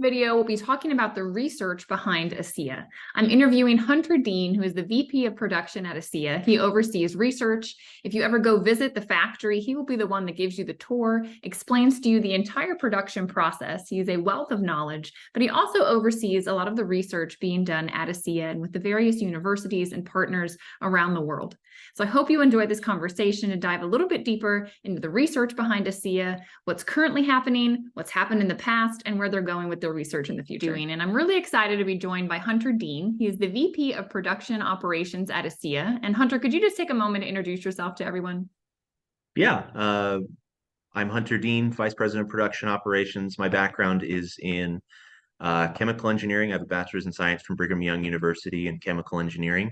video, we'll be talking about the research behind ASEA. I'm interviewing Hunter Dean, who is the VP of production at ASEA. He oversees research. If you ever go visit the factory, he will be the one that gives you the tour, explains to you the entire production process. He is a wealth of knowledge, but he also oversees a lot of the research being done at ASEA and with the various universities and partners around the world. So I hope you enjoyed this conversation and dive a little bit deeper into the research behind ASEA, what's currently happening, what's happened in the past, and where they're going with their research in the future. And I'm really excited to be joined by Hunter Dean. He is the VP of Production Operations at ASEA. And Hunter, could you just take a moment to introduce yourself to everyone? Yeah, I'm Hunter Dean, Vice President of Production Operations. My background is in chemical engineering. I have a bachelor's in science from Brigham Young University in chemical engineering.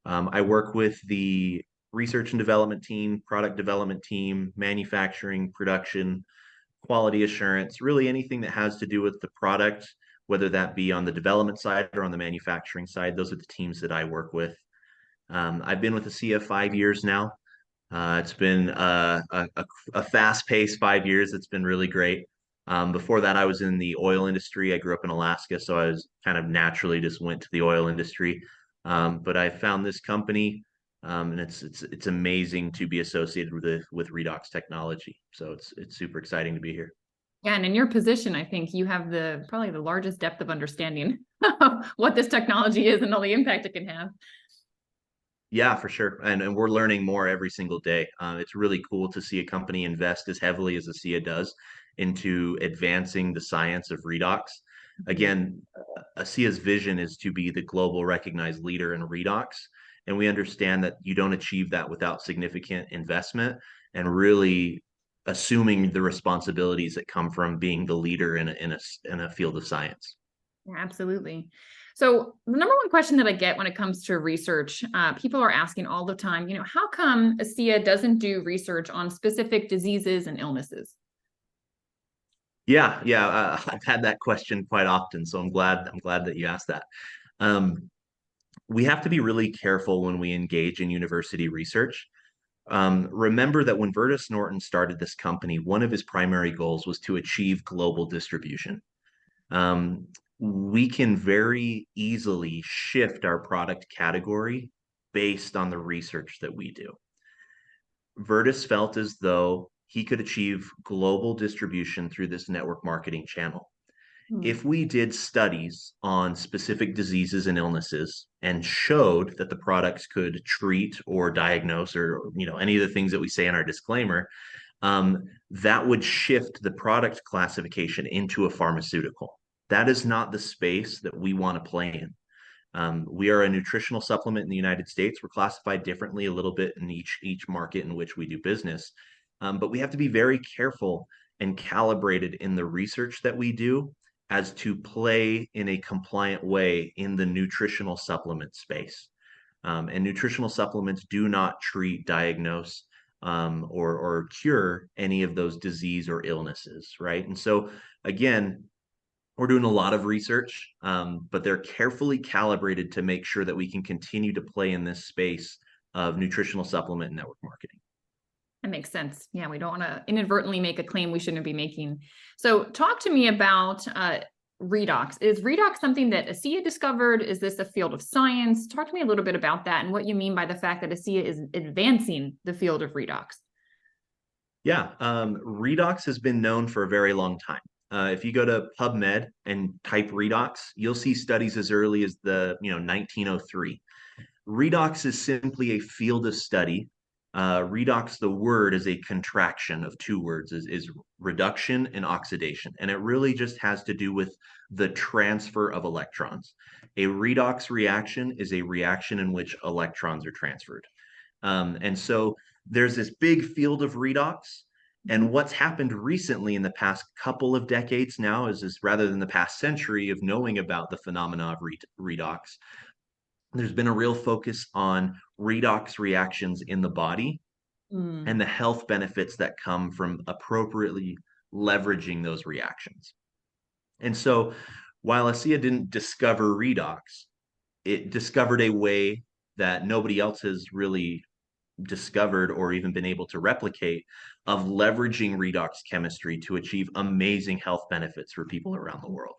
I work with the research and development team, product development team, manufacturing, production, quality assurance, really anything that has to do with the product, whether that be on the development side or on the manufacturing side. Those are the teams that I work with. I've been with ASEA 5 years now. It's been a fast-paced 5 years. It's been really great. Before that, I was in the oil industry. I grew up in Alaska, so I was kind of naturally just went to the oil industry. But I found this company, and it's amazing to be associated with Redox technology. So it's super exciting to be here. Yeah, and in your position, I think you have probably the largest depth of understanding of what this technology is and all the impact it can have. Yeah, for sure. And we're learning more every single day. It's really cool to see a company invest as heavily as ASEA does into advancing the science of redox. Again, ASEA's vision is to be the global recognized leader in redox. And we understand that you don't achieve that without significant investment and really assuming the responsibilities that come from being the leader in a field of science. Yeah, absolutely. So the number one question that I get when it comes to research, people are asking all the time, how come ASEA doesn't do research on specific diseases and illnesses? Yeah, I've had that question quite often, so I'm glad that you asked that. Um, we have to be really careful when we engage in university research. Remember that when Vertus Norton started this company, one of his primary goals was to achieve global distribution. Um, we can very easily shift our product category based on the research that we do. Vertus felt as though he could achieve global distribution through this network marketing channel. Hmm. If we did studies on specific diseases and illnesses and showed that the products could treat or diagnose or any of the things that we say in our disclaimer, that would shift the product classification into a pharmaceutical. That is not the space that we want to play in. We are a nutritional supplement in the United States. We're classified differently a little bit in each market in which we do business. But we have to be very careful and calibrated in the research that we do as to play in a compliant way in the nutritional supplement space. And nutritional supplements do not treat, diagnose, or cure any of those disease or illnesses, right? And so, again, we're doing a lot of research, but they're carefully calibrated to make sure that we can continue to play in this space of nutritional supplement and network marketing. That makes sense. Yeah, we don't want to inadvertently make a claim we shouldn't be making. So talk to me about redox. Is redox something that ASEA discovered? Is this a field of science? Talk to me a little bit about that and what you mean by the fact that ASEA is advancing the field of redox. Yeah, redox has been known for a very long time. If you go to PubMed and type redox, you'll see studies as early as the 1903. Redox is simply a field of study. Redox, the word, is a contraction of two words, is reduction and oxidation. And it really just has to do with the transfer of electrons. A redox reaction is a reaction in which electrons are transferred. And so there's this big field of redox. And what's happened recently in the past couple of decades now is rather than the past century of knowing about the phenomena of redox, there's been a real focus on redox reactions in the body Mm. and the health benefits that come from appropriately leveraging those reactions. And so while ASEA didn't discover redox, it discovered a way that nobody else has really discovered or even been able to replicate of leveraging redox chemistry to achieve amazing health benefits for people around the world.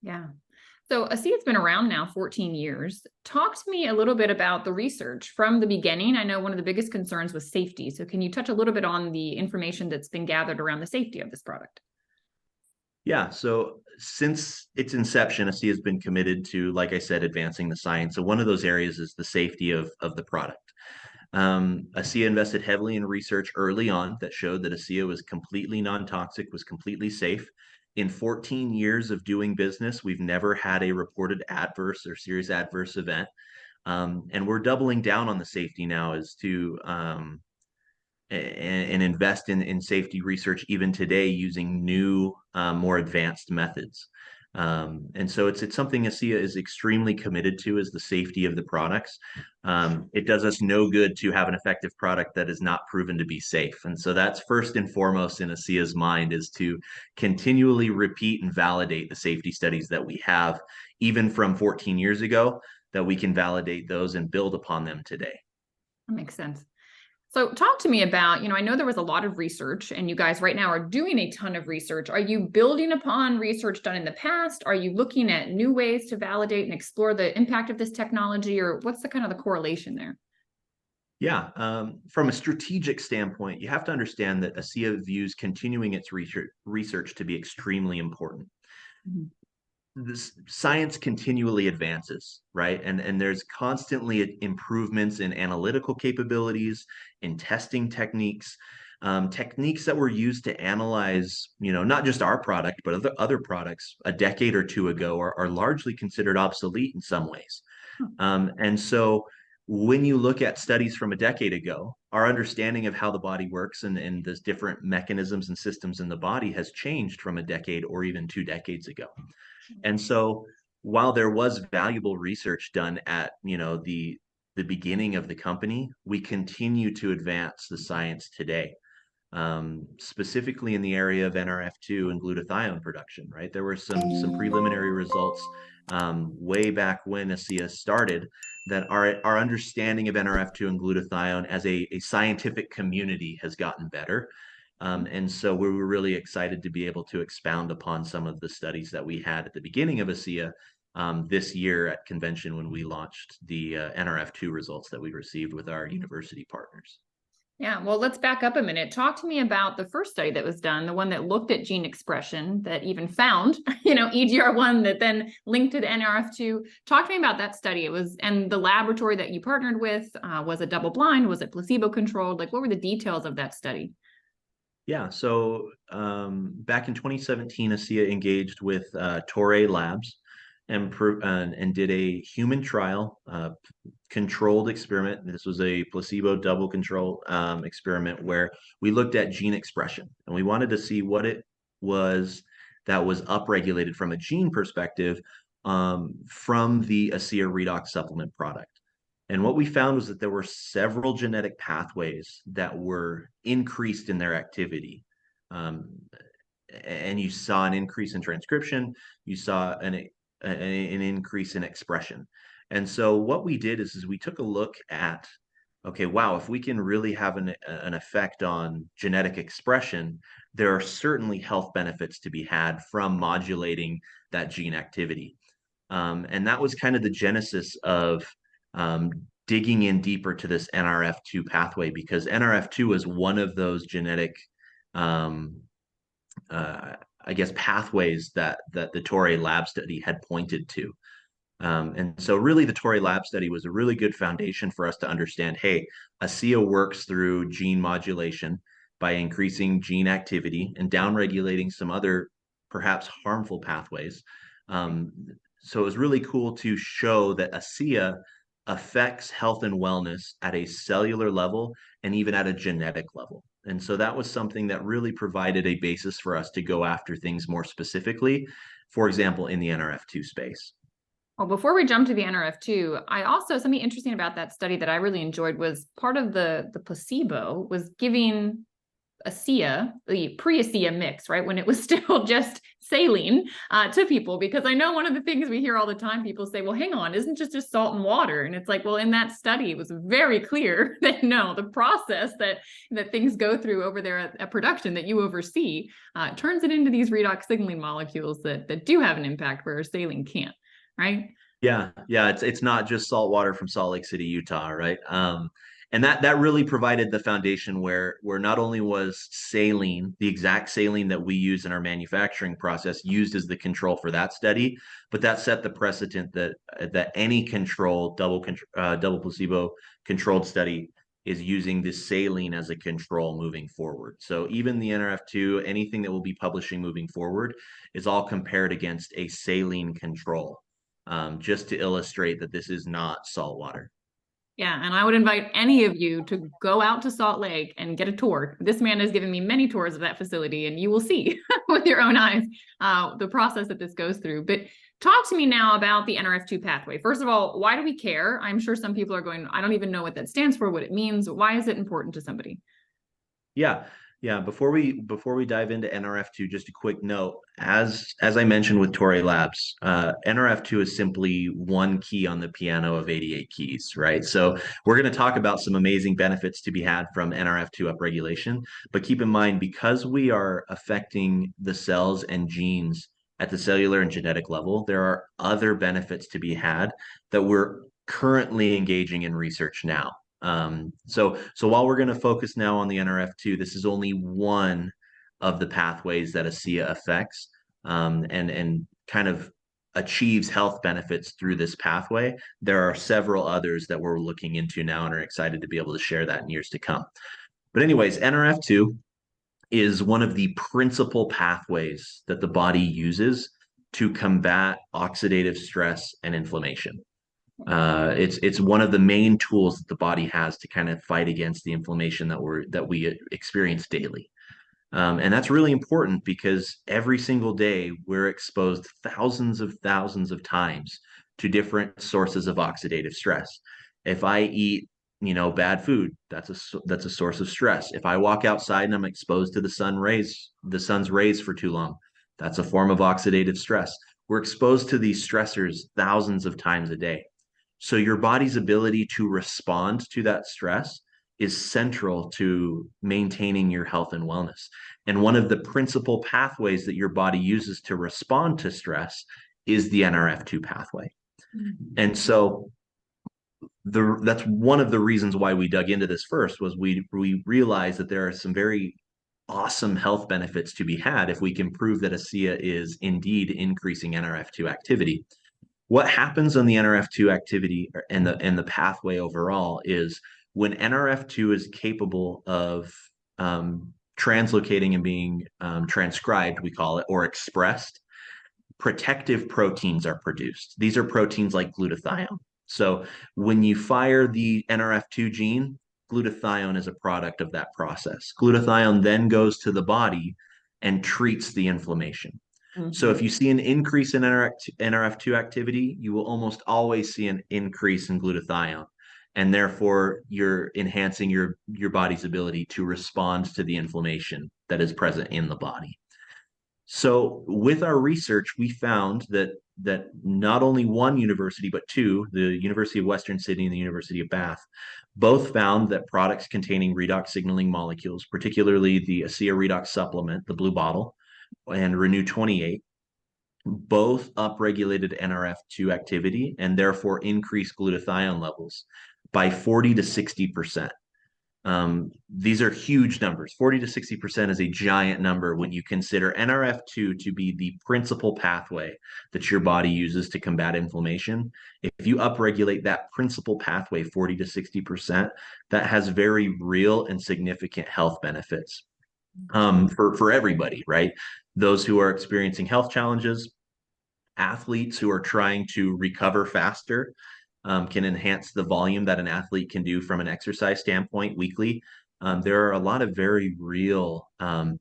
Yeah. So ASEA's been around now 14 years. Talk to me a little bit about the research from the beginning. I know one of the biggest concerns was safety. So can you touch a little bit on the information that's been gathered around the safety of this product? Yeah, so since its inception, ASEA has been committed to, like I said, advancing the science. So one of those areas is the safety of the product. ASEA invested heavily in research early on that showed that ASEA was completely non-toxic, was completely safe. In 14 years of doing business, we've never had a reported adverse or serious adverse event. And we're doubling down on the safety now as to and invest in safety research even today using new, more advanced methods. And so it's something ASEA is extremely committed to is the safety of the products. It does us no good to have an effective product that is not proven to be safe. And so that's first and foremost in ASEA's mind is to continually repeat and validate the safety studies that we have, even from 14 years ago, that we can validate those and build upon them today. That makes sense. So talk to me about, I know there was a lot of research and you guys right now are doing a ton of research. Are you building upon research done in the past? Are you looking at new ways to validate and explore the impact of this technology, or what's the kind of the correlation there? Yeah, from a strategic standpoint, you have to understand that ASEA views continuing its research to be extremely important. Mhm. This science continually advances, right? And there's constantly improvements in analytical capabilities, in testing techniques, techniques that were used to analyze, not just our product, but other products a decade or two ago are largely considered obsolete in some ways. And so when you look at studies from a decade ago, our understanding of how the body works and the different mechanisms and systems in the body has changed from a decade or even 2 decades ago. And so while there was valuable research done at, the beginning of the company, we continue to advance the science today, specifically in the area of NRF2 and glutathione production, right? There were some preliminary results way back when ASEA started that our understanding of NRF2 and glutathione as a scientific community has gotten better. And so we were really excited to be able to expound upon some of the studies that we had at the beginning of ASEA this year at convention when we launched the NRF2 results that we received with our university partners. Yeah, well, let's back up a minute. Talk to me about the first study that was done, the one that looked at gene expression that even found, EGR1 that then linked to the NRF2. Talk to me about that study. And the laboratory that you partnered with, was it double blind? Was it placebo controlled? Like, what were the details of that study? Yeah, so back in 2017, ASEA engaged with Torre Labs and did a human trial, controlled experiment. This was a placebo double control experiment where we looked at gene expression and we wanted to see what it was that was upregulated from a gene perspective from the ASEA Redox supplement product. And what we found was that there were several genetic pathways that were increased in their activity. Um, and you saw an increase in transcription, you saw an increase in expression. And so what we did is we took a look at, okay, wow, if we can really have an effect on genetic expression, there are certainly health benefits to be had from modulating that gene activity. And that was kind of the genesis of um, digging in deeper to this NRF2 pathway because NRF2 is one of those genetic, um, I guess, pathways that the Torre lab study had pointed to. And so really the Torre lab study was a really good foundation for us to understand, hey, ASEA works through gene modulation by increasing gene activity and downregulating some other perhaps harmful pathways. Um, so it was really cool to show that ASEA affects health and wellness at a cellular level and even at a genetic level. And so that was something that really provided a basis for us to go after things more specifically, for example, in the NRF2 space. Well, before we jump to the NRF2, something interesting about that study that I really enjoyed was part of the placebo was giving ASEA, the pre-ASEA mix, right? When it was still just saline to people, because I know one of the things we hear all the time, people say, well, hang on, isn't just salt and water? And it's like, well, in that study, it was very clear that no, the process that things go through over there at production that you oversee turns it into these redox signaling molecules that do have an impact where saline can't, right? Yeah, yeah, it's not just salt water from Salt Lake City, Utah, right? And that really provided the foundation where not only was saline, the exact saline that we use in our manufacturing process, used as the control for that study, but that set the precedent that any double placebo controlled study is using this saline as a control moving forward. So even the NRF2, anything that we'll be publishing moving forward, is all compared against a saline control, just to illustrate that this is not salt water. Yeah, and I would invite any of you to go out to Salt Lake and get a tour. This man has given me many tours of that facility, and you will see with your own eyes the process that this goes through. But talk to me now about the NRF2 pathway. First of all, why do we care? I'm sure some people are going, I don't even know what that stands for, what it means. Why is it important to somebody? Yeah. Yeah, before we dive into NRF2, just a quick note. As I mentioned with Torrey Labs, NRF2 is simply one key on the piano of 88 keys, right? So we're going to talk about some amazing benefits to be had from NRF2 upregulation, but keep in mind, because we are affecting the cells and genes at the cellular and genetic level, there are other benefits to be had that we're currently engaging in research now. So while we're going to focus now on the NRF2, this is only one of the pathways that ASEA affects, and kind of achieves health benefits through this pathway. There are several others that we're looking into now and are excited to be able to share that in years to come. But anyways, NRF2 is one of the principal pathways that the body uses to combat oxidative stress and inflammation. It's one of the main tools that the body has to kind of fight against the inflammation that we experience daily. And that's really important because every single day we're exposed thousands of times to different sources of oxidative stress. If I eat, bad food, that's a source of stress. If I walk outside and I'm exposed to the sun's rays for too long, that's a form of oxidative stress. We're exposed to these stressors thousands of times a day. So your body's ability to respond to that stress is central to maintaining your health and wellness. And one of the principal pathways that your body uses to respond to stress is the NRF2 pathway. Mm-hmm. And so that's one of the reasons why we dug into this first, was we realized that there are some very awesome health benefits to be had if we can prove that ASEA is indeed increasing NRF2 activity. What happens on the NRF2 activity and the pathway overall is when NRF2 is capable of translocating and being transcribed, we call it, or expressed, protective proteins are produced. These are proteins like glutathione. So when you fire the NRF2 gene, glutathione is a product of that process. Glutathione then goes to the body and treats the inflammation. Mm-hmm. So if you see an increase in NRF2 activity, you will almost always see an increase in glutathione. And therefore, you're enhancing your body's ability to respond to the inflammation that is present in the body. So with our research, we found that not only one university, but two, the University of Western Sydney and the University of Bath, both found that products containing redox signaling molecules, particularly the ASEA Redox supplement, the blue bottle, and Renew 28, both upregulated NRF2 activity and therefore increased glutathione levels by 40 to 60%. These are huge numbers. 40 to 60% is a giant number when you consider NRF2 to be the principal pathway that your body uses to combat inflammation. If you upregulate that principal pathway 40 to 60%, that has very real and significant health benefits for everybody, right? Those who are experiencing health challenges, athletes who are trying to recover faster, can enhance the volume that an athlete can do from an exercise standpoint weekly. There are a lot of very real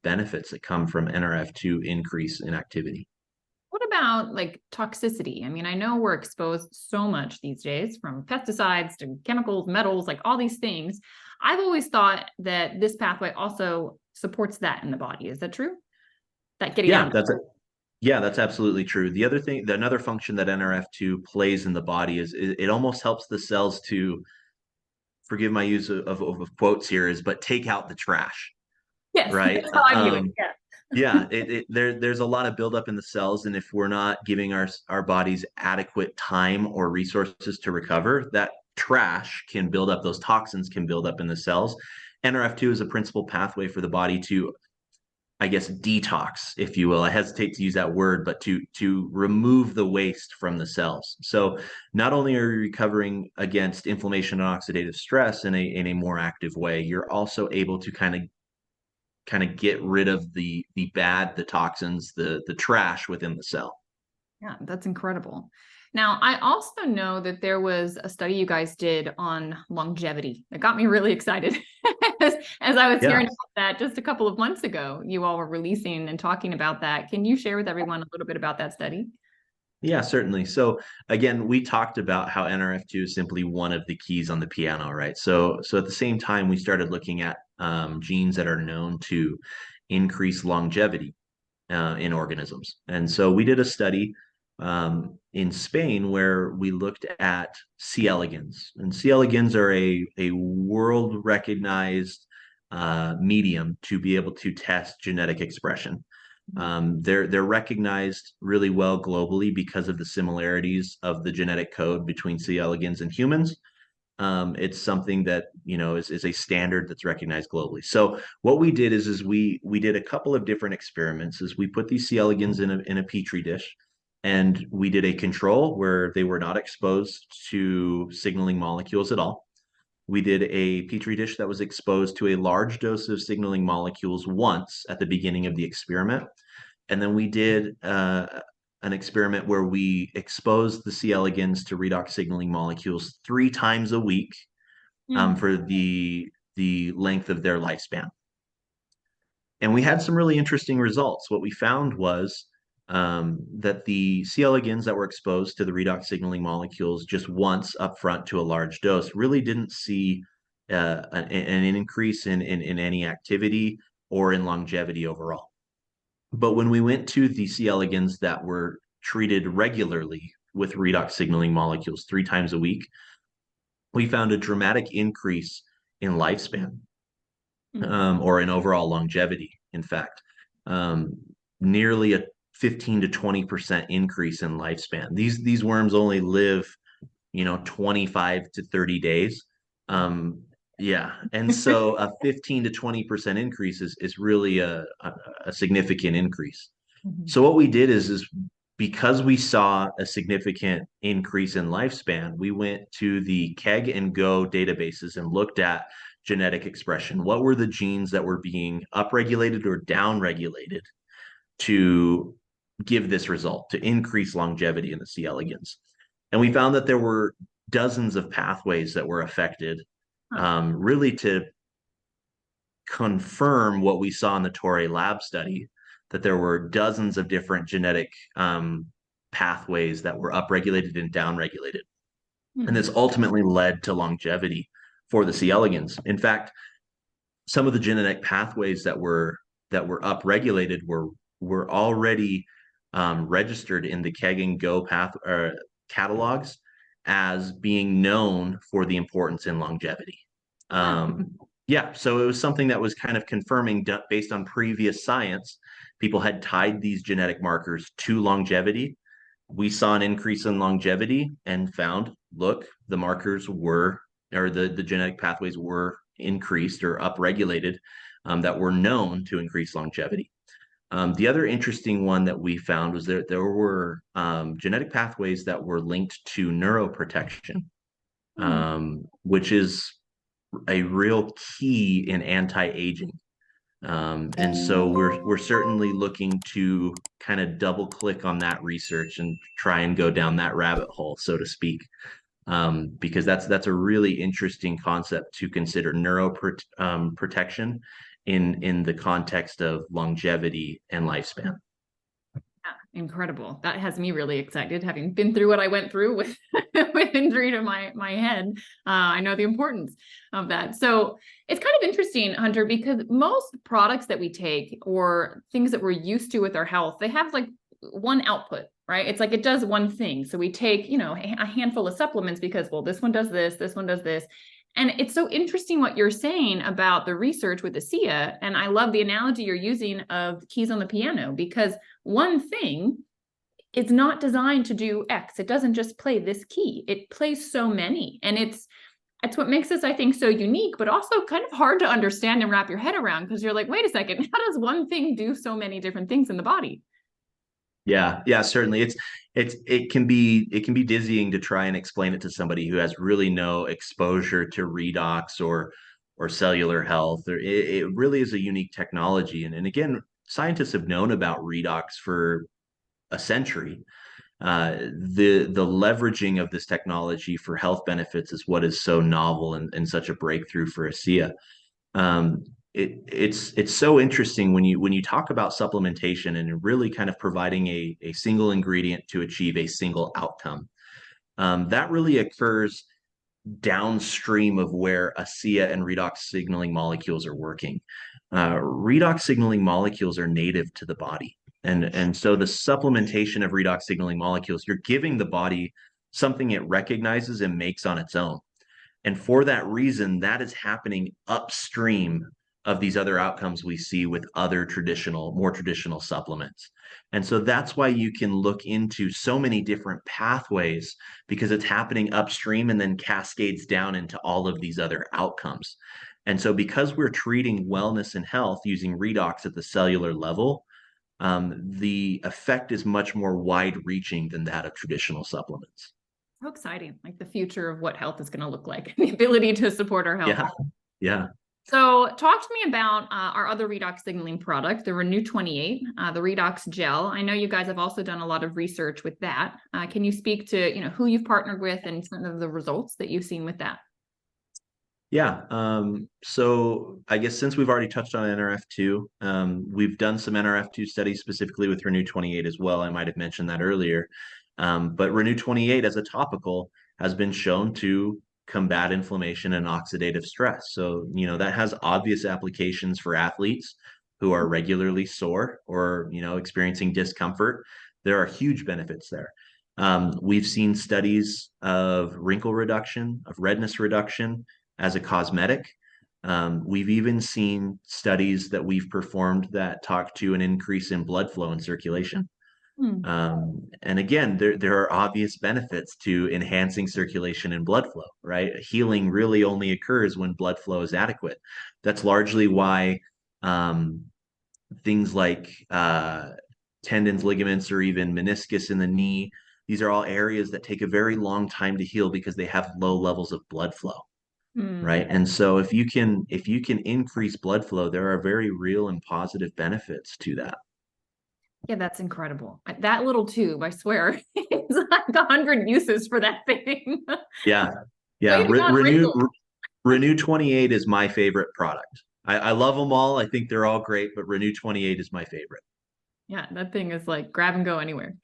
benefits that come from NRF2 increase in activity. What about like toxicity? I mean, I know we're exposed so much these days, from pesticides to chemicals, metals, like all these things. I've always thought that this pathway also supports that in the body. Is that true? That getting Yeah, out. that's absolutely true. The other thing, another function that NRF2 plays in the body is it almost helps the cells to, forgive my use of quotes here, is but take out the trash, Yes, right? that's how I view it. Yeah. Yeah, there's a lot of buildup in the cells, and if we're not giving our bodies adequate time or resources to recover, that trash can build up, those toxins can build up in the cells. NRF2 is a principal pathway for the body to, I guess, detox, if you will. I hesitate to use that word, but to remove the waste from the cells. So not only are you recovering against inflammation and oxidative stress in a more active way, you're also able to kind of get rid of the toxins, the trash within the cell. Yeah, that's incredible. Now, I also know that there was a study you guys did on longevity that got me really excited as I was Yeah. hearing about that just a couple of months ago. You all were releasing and talking about that. Can you share with everyone a little bit about that study? Yeah, certainly. So again, we talked about how NRF2 is simply one of the keys on the piano, right? So at the same time, we started looking at genes that are known to increase longevity in organisms. And so we did a study in Spain where we looked at C. elegans. And C. elegans are a world recognized medium to be able to test genetic expression. They're recognized really well globally because of the similarities of the genetic code between C. elegans and humans. It's something that is a standard that's recognized globally. So what we did is we did a couple of different experiments. Is we put these C. elegans in a petri dish, and we did a control where they were not exposed to signaling molecules at all. We did a petri dish that was exposed to a large dose of signaling molecules once at the beginning of the experiment. And then we did an experiment where we exposed the C. elegans to redox signaling molecules 3 times a week Mm. for the length of their lifespan. And we had some really interesting results. What we found was that the C. elegans that were exposed to the redox signaling molecules just once upfront to a large dose really didn't see an increase in any activity or in longevity overall. But when we went to the C. elegans that were treated regularly with redox signaling molecules 3 times a week, we found a dramatic increase in lifespan or in overall longevity. In fact, nearly a 15 to 20% increase in lifespan. These worms only live, 25 to 30 days. Yeah. And so a 15 to 20% increase is really a significant increase. Mhm. So what we did is because we saw a significant increase in lifespan, we went to the KEGG and GO databases and looked at genetic expression. What were the genes that were being upregulated or downregulated to give this result, to increase longevity in the C. elegans? And we found that there were dozens of pathways that were affected, Huh. really to confirm what we saw in the Torre lab study, that there were dozens of different genetic pathways that were upregulated and downregulated. And this ultimately led to longevity for the C. elegans. In fact, some of the genetic pathways that were upregulated were already registered in the KEGG and GO catalogs as being known for the importance in longevity. Yeah, so it was something that was kind of confirming based on previous science. People had tied these genetic markers to longevity. We saw an increase in longevity and found, look, the markers were, or the genetic pathways were increased or upregulated that were known to increase longevity. The other interesting one that we found was that there were genetic pathways that were linked to neuroprotection, which is a real key in anti-aging. And so we're certainly looking to kind of double click on that research and try and go down that rabbit hole, so to speak, because that's a really interesting concept to consider, protection in the context of longevity and lifespan. Incredible. That has me really excited, having been through what I went through with, with injury to my head. I know the importance of that. So it's kind of interesting, Hunter, because most products that we take or things that we're used to with our health, they have like one output, right? It's like it does one thing. So we take, a handful of supplements because, well, this one does this one does this. And it's so interesting what you're saying about the research with ASEA. And I love the analogy you're using of keys on the piano, because one thing is not designed to do X. It doesn't just play this key. It plays so many. And it's what makes this, I think, so unique, but also kind of hard to understand and wrap your head around, because you're like, wait a second, how does one thing do so many different things in the body? Yeah, certainly. It can be dizzying to try and explain it to somebody who has really no exposure to redox or cellular health. It really is a unique technology. And again, scientists have known about redox for a century. The leveraging of this technology for health benefits is what is so novel and such a breakthrough for ASEA. Um, it's so interesting when you talk about supplementation and really kind of providing a single ingredient to achieve a single outcome. That really occurs downstream of where ASEA and redox signaling molecules are working. Redox signaling molecules are native to the body. And so the supplementation of redox signaling molecules, you're giving the body something it recognizes and makes on its own. And for that reason, that is happening upstream of these other outcomes we see with other more traditional supplements. And so that's why you can look into so many different pathways, because it's happening upstream and then cascades down into all of these other outcomes. And so because we're treating wellness and health using redox at the cellular level, the effect is much more wide reaching than that of traditional supplements. So exciting, like the future of what health is going to look like, the ability to support our health. Yeah. Yeah. So talk to me about our other redox signaling product, the Renew 28, the redox gel. I know you guys have also done a lot of research with that. Can you speak to, who you've partnered with and some of the results that you've seen with that? Yeah. So I guess since we've already touched on NRF2, we've done some NRF2 studies specifically with Renew 28 as well. I might have mentioned that earlier. But Renew 28 as a topical has been shown to combat inflammation and oxidative stress. So, that has obvious applications for athletes who are regularly sore or, experiencing discomfort. There are huge benefits there. We've seen studies of wrinkle reduction, of redness reduction as a cosmetic. We've even seen studies that we've performed that talk to an increase in blood flow and circulation. Hmm. And again, there are obvious benefits to enhancing circulation and blood flow, right? Healing really only occurs when blood flow is adequate. That's largely why things like tendons, ligaments, or even meniscus in the knee, these are all areas that take a very long time to heal because they have low levels of blood flow. Hmm. Right. And so if you can increase blood flow, there are very real and positive benefits to that. Yeah, that's incredible. That little tube, I swear, it's like 100 uses for that thing. Yeah. Yeah. Way to not wrinkle. Renew 28 is my favorite product. I love them all. I think they're all great, but Renew 28 is my favorite. Yeah, that thing is like grab and go anywhere.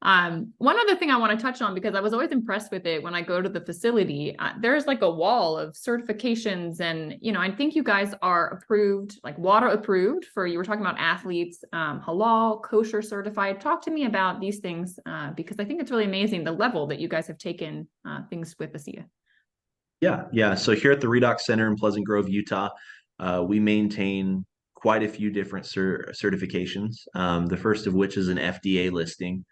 One other thing I want to touch on, because I was always impressed with it when I go to the facility, there's like a wall of certifications. And, I think you guys are approved, like water approved for, you were talking about athletes, halal, kosher certified. Talk to me about these things, because I think it's really amazing the level that you guys have taken things with ASEA. Yeah. So here at the Redox Center in Pleasant Grove, Utah, we maintain quite a few different certifications. The first of which is an FDA listing.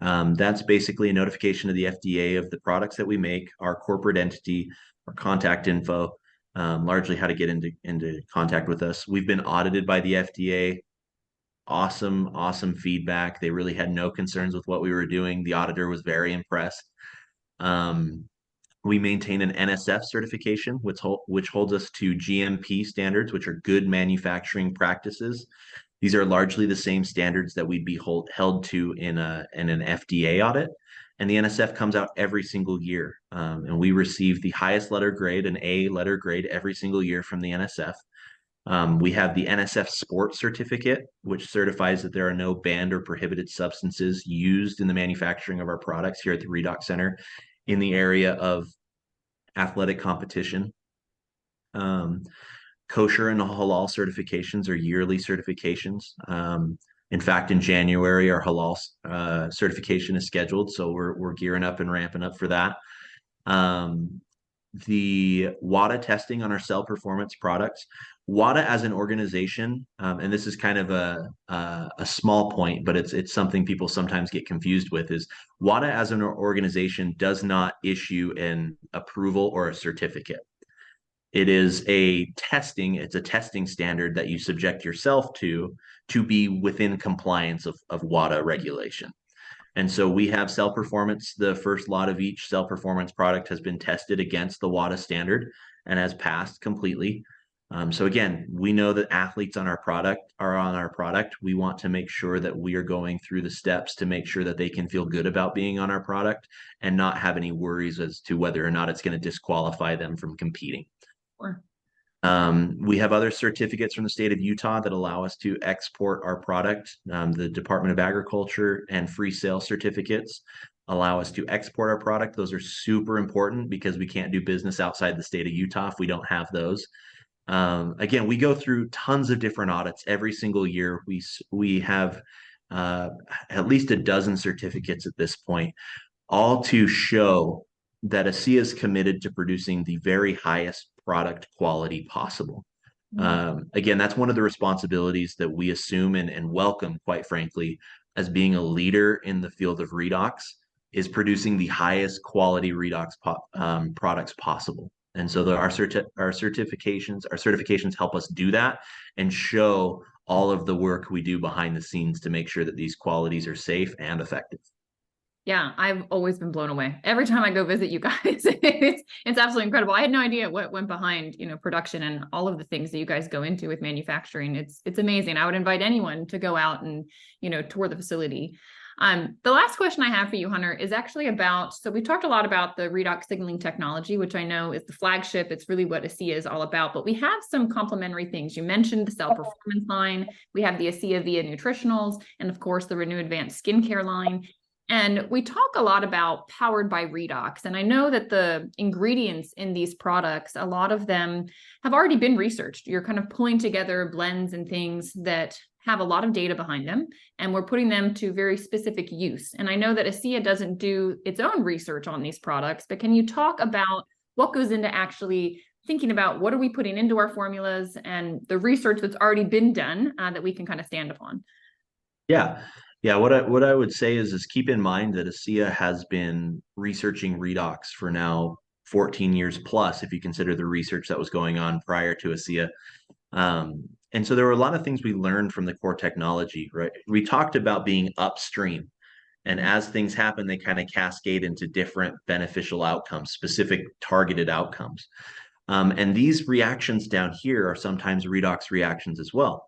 That's basically a notification to the FDA of the products that we make, our corporate entity, our contact info, largely how to get into contact with us. We've been audited by the FDA. Awesome feedback. They really had no concerns with what we were doing. The auditor was very impressed. Um, we maintain an NSF certification, which holds us to GMP standards, which are good manufacturing practices. These are largely the same standards that we'd be held to in an FDA audit. And the NSF comes out every single year. And we receive the highest letter grade, an A letter grade, every single year from the NSF. We have the NSF Sport Certificate, which certifies that there are no banned or prohibited substances used in the manufacturing of our products here at the Redox Center in the area of athletic competition. Kosher and halal certifications are yearly certifications. In fact, in January, our halal certification is scheduled, so we're gearing up and ramping up for that. The WADA testing on our cell performance products. WADA as an organization, and this is kind of a small point, but it's something people sometimes get confused with, is WADA as an organization does not issue an approval or a certificate. It's a testing standard that you subject yourself to be within compliance of WADA regulation. And so we have cell performance. The first lot of each cell performance product has been tested against the WADA standard and has passed completely. So again, we know that athletes on our product. We want to make sure that we are going through the steps to make sure that they can feel good about being on our product and not have any worries as to whether or not it's going to disqualify them from competing. Sure. We have other certificates from the state of Utah that allow us to export our product. The Department of Agriculture and free sale certificates allow us to export our product. Those are super important because we can't do business outside the state of Utah if we don't have those. Again, we go through tons of different audits every single year. We have at least a dozen certificates at this point, all to show that ASEA is committed to producing the very highest product quality possible. Again, that's one of the responsibilities that we assume and welcome, quite frankly, as being a leader in the field of redox, is producing the highest quality redox products possible. And so our certifications help us do that and show all of the work we do behind the scenes to make sure that these qualities are safe and effective. Yeah, I've always been blown away. Every time I go visit you guys, it's absolutely incredible. I had no idea what went behind, production and all of the things that you guys go into with manufacturing. It's amazing. I would invite anyone to go out and, tour the facility. The last question I have for you, Hunter, is actually so we talked a lot about the redox signaling technology, which I know is the flagship. It's really what ASEA is all about, but we have some complementary things. You mentioned the cell performance line. We have the ASEA Via Nutritionals, and of course the Renew Advanced Skincare line. And we talk a lot about powered by redox. And I know that the ingredients in these products, a lot of them have already been researched. You're kind of pulling together blends and things that have a lot of data behind them, and we're putting them to very specific use. And I know that ASEA doesn't do its own research on these products, but can you talk about what goes into actually thinking about what are we putting into our formulas and the research that's already been done that we can kind of stand upon? Yeah. Yeah, what I would say is keep in mind that ASEA has been researching redox for now 14 years plus, if you consider the research that was going on prior to ASEA. And so there were a lot of things we learned from the core technology, right? We talked about being upstream, and as things happen, they kind of cascade into different beneficial outcomes, specific targeted outcomes. And these reactions down here are sometimes redox reactions as well.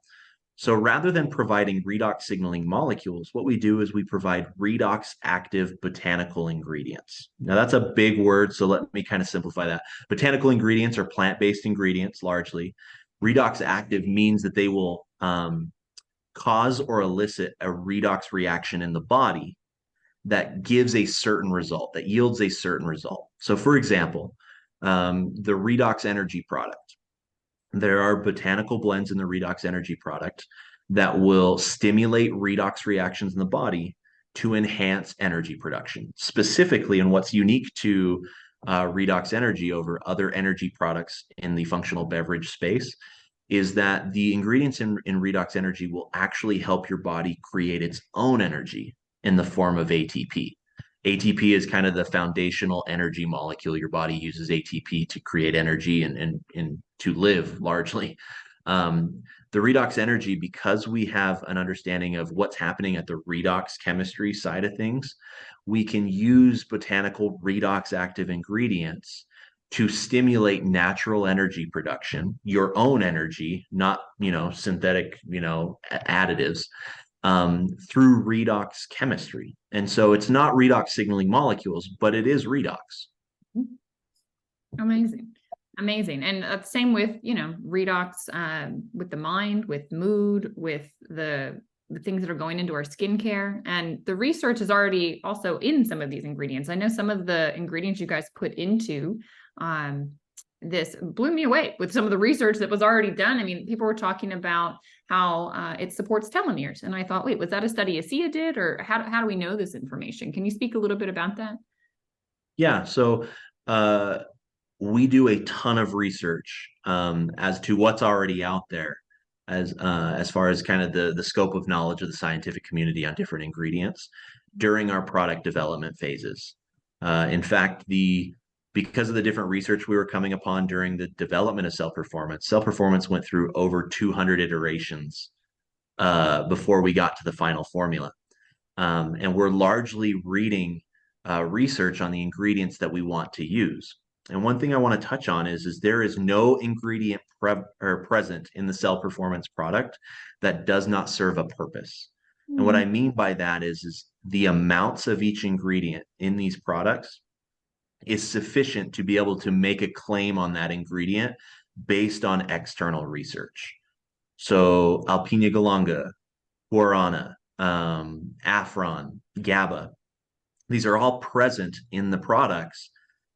So rather than providing redox signaling molecules, what we do is we provide redox-active botanical ingredients. Now that's a big word, so let me kind of simplify that. Botanical ingredients are plant-based ingredients largely. Redox-active means that they will cause or elicit a redox reaction in the body that gives a certain result, that yields a certain result. So for example, the Redox Energy product. There are botanical blends in the Redox Energy product that will stimulate redox reactions in the body to enhance energy production. Specifically, and what's unique to Redox Energy over other energy products in the functional beverage space is that the ingredients in Redox Energy will actually help your body create its own energy in the form of ATP. ATP is kind of the foundational energy molecule. Your body uses ATP to create energy and to live largely. The redox energy, because we have an understanding of what's happening at the redox chemistry side of things, we can use botanical redox active ingredients to stimulate natural energy production, your own energy, not, synthetic, additives, through redox chemistry. And so it's not redox signaling molecules, but it is redox. Amazing. Amazing. And same with, redox, with the mind, with mood, with the things that are going into our skincare. And the research is already also in some of these ingredients. I know some of the ingredients you guys put into this blew me away with some of the research that was already done. I mean, people were talking about how it supports telomeres. And I thought, wait, was that a study ASEA did? Or how do we know this information? Can you speak a little bit about that? Yeah. So we do a ton of research as to what's already out there as far as kind of the scope of knowledge of the scientific community on different ingredients during our product development phases. In fact, because of the different research we were coming upon during the development of cell performance went through over 200 iterations before we got to the final formula. And we're largely reading research on the ingredients that we want to use. And one thing I want to touch on is there is no ingredient present in the cell performance product that does not serve a purpose. And what I mean by that is the amounts of each ingredient in these products is sufficient to be able to make a claim on that ingredient based on external research. So Alpinia galanga, guarana, Afron, GABA, these are all present in the products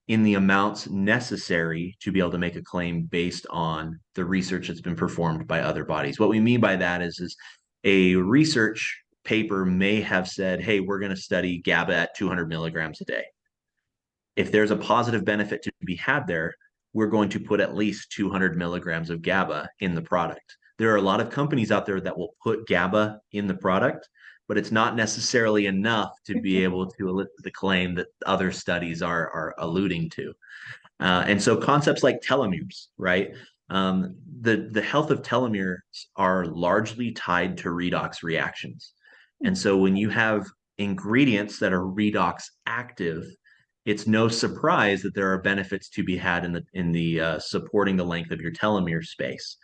in the amounts necessary to be able to make a claim based on the research that's been performed by other bodies. What we mean by that is a research paper may have said, hey, we're going to study GABA at 200 milligrams a day. If there's a positive benefit to be had there, we're going to put at least 200 milligrams of GABA in the product. There are a lot of companies out there that will put GABA in the product, but it's not necessarily enough to be able to elicit the claim that other studies are alluding to. And so concepts like telomeres, right? The health of telomeres are largely tied to redox reactions. And so when you have ingredients that are redox active, it's no surprise that there are benefits to be had in the supporting the length of your telomere space.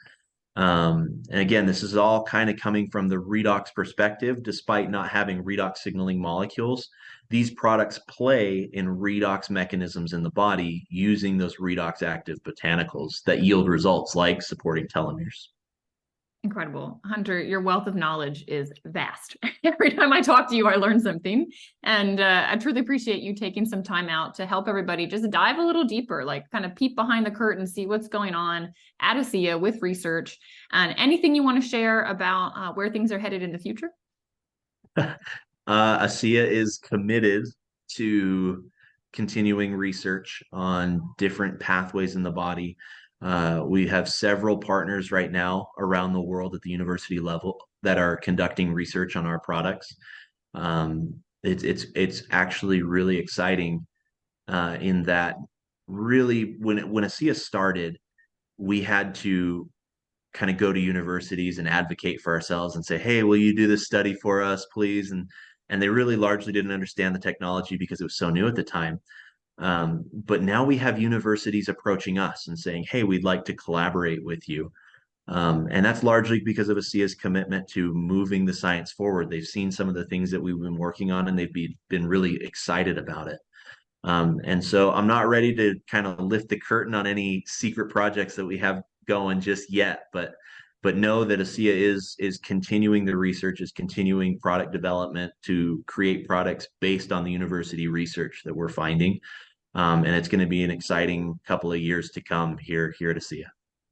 And again, this is all kind of coming from the redox perspective. Despite not having redox signaling molecules, these products play in redox mechanisms in the body using those redox active botanicals that yield results like supporting telomeres. Incredible. Hunter, your wealth of knowledge is vast. Every time I talk to you, I learn something. And I truly appreciate you taking some time out to help everybody just dive a little deeper, like kind of peek behind the curtain, see what's going on at ASEA with research. And anything you want to share about where things are headed in the future? ASEA is committed to continuing research on different pathways in the body. We have several partners right now around the world at the university level that are conducting research on our products. It's actually really exciting in that really when ASEA started, we had to kind of go to universities and advocate for ourselves and say, hey, will you do this study for us, please? And they really largely didn't understand the technology because it was so new at the time. But now we have universities approaching us and saying, hey, we'd like to collaborate with you. And that's largely because of ASEA's commitment to moving the science forward. They've seen some of the things that we've been working on and they've been really excited about it. And so I'm not ready to kind of lift the curtain on any secret projects that we have going just yet, but know that ASEA is continuing the research, is continuing product development to create products based on the university research that we're finding. And it's going to be an exciting couple of years to come here at ASEA.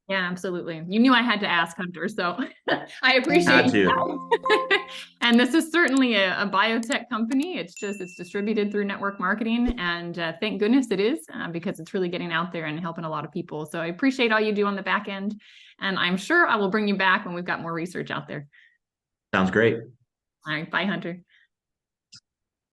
Yeah, absolutely. You knew I had to ask, Hunter, so I appreciate Had to. And this is certainly a biotech company. It's distributed through network marketing, and thank goodness it is because it's really getting out there and helping a lot of people. So I appreciate all you do on the back end, and I'm sure I will bring you back when we've got more research out there. Sounds great. All right, bye, Hunter.